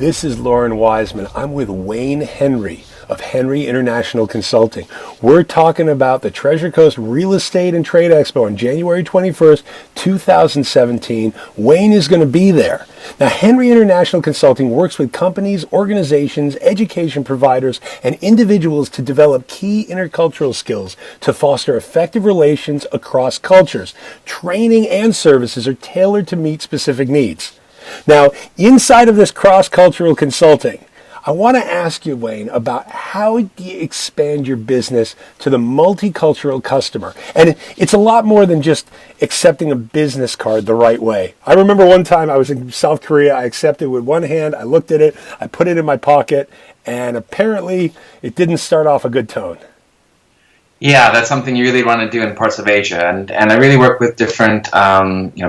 This is Lauren Wiseman. I'm with Wayne Henry of Henry International Consulting. We're talking about the Treasure Coast Real Estate and Trade Expo on January 21st, 2017. Wayne is going to be there. Now, Henry International Consulting works with companies, organizations, education providers, and individuals to develop key intercultural skills to foster effective relations across cultures. Training and services are tailored to meet specific needs. Now, inside of this cross-cultural consulting, I want to ask you, Wayne, about how do you expand your business to the multicultural customer? And it's a lot more than just accepting a business card the right way. I remember one time I was in South Korea. I accepted with one hand. I looked at it. I put it in my pocket. And apparently it didn't start off a good tone. Yeah, that's something you really want to do in parts of Asia, and I really work with different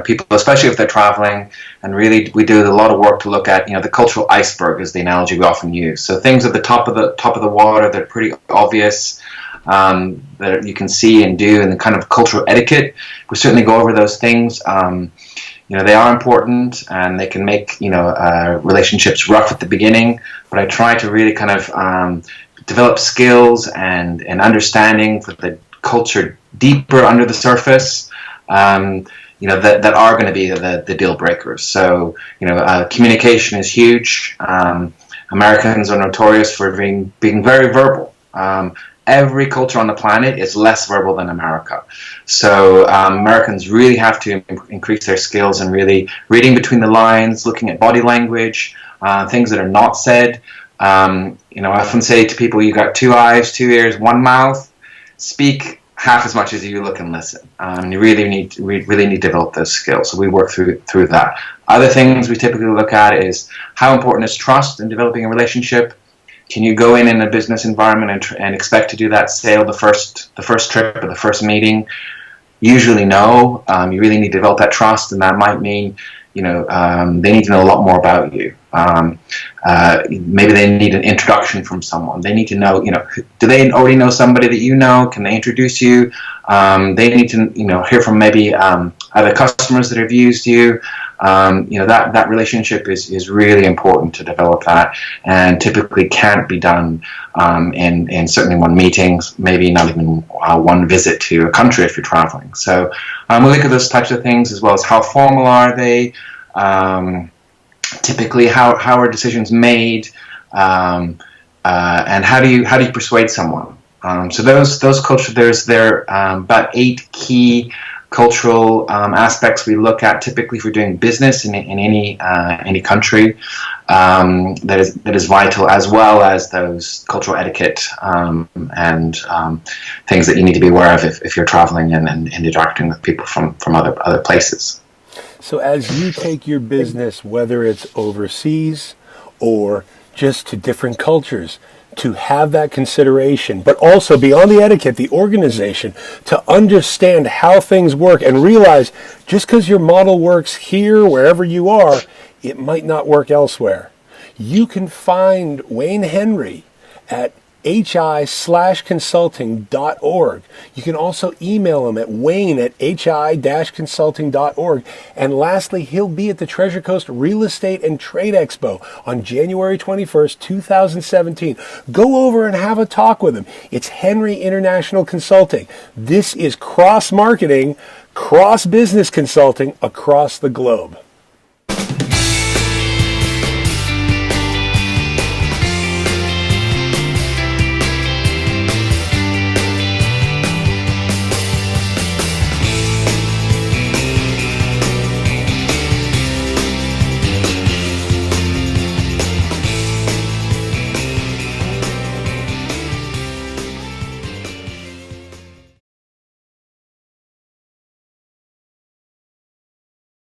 people, especially if they're traveling, and really we do a lot of work to look at the cultural iceberg is the analogy we often use. So things at the top of the water that are pretty obvious, that you can see and do, and the kind of cultural etiquette. We certainly go over those things. They are important, and they can make relationships rough at the beginning. But I try to really kind of develop skills and understanding for the culture deeper under the surface, that are going to be the deal breakers. So, communication is huge. Americans are notorious for being very verbal. Every culture on the planet is less verbal than America. So Americans really have to increase their skills in really reading between the lines, looking at body language, things that are not said. I often say to people, you got 2 eyes, 2 ears, 1 mouth. Speak half as much as you look and listen. You really need to develop those skills. So we work through that. Other things we typically look at is how important is trust in developing a relationship. Can you go in a business environment and expect to do that sale the first trip or the first meeting? Usually no. You really need to develop that trust, and that might mean they need to know a lot more about you. Maybe they need an introduction from someone. They need to know, do they already know somebody that you know? Can they introduce you? They need to, hear from maybe other customers that have used you. That relationship is really important to develop that, and typically can't be done in certainly one meeting, maybe not even one visit to a country if you're traveling. So we look at those types of things, as well as how formal are they. Typically, how are decisions made, and how do you persuade someone? So those cultures, there are about 8 key cultural aspects we look at typically if we're doing business in any country, that is vital, as well as those cultural etiquette and things that you need to be aware of if you're traveling and interacting with people from other places. So as you take your business, whether it's overseas or just to different cultures, to have that consideration, but also beyond the etiquette, the organization, to understand how things work and realize just because your model works here, wherever you are, it might not work elsewhere. You can find Wayne Henry at hi/consulting.org. You can also email him at wayne@hi-consulting.org. And lastly, he'll be at the Treasure Coast Real Estate and Trade Expo on January 21st, 2017. Go over and have a talk with him. It's Henry International Consulting. This is cross-marketing, cross-business consulting across the globe.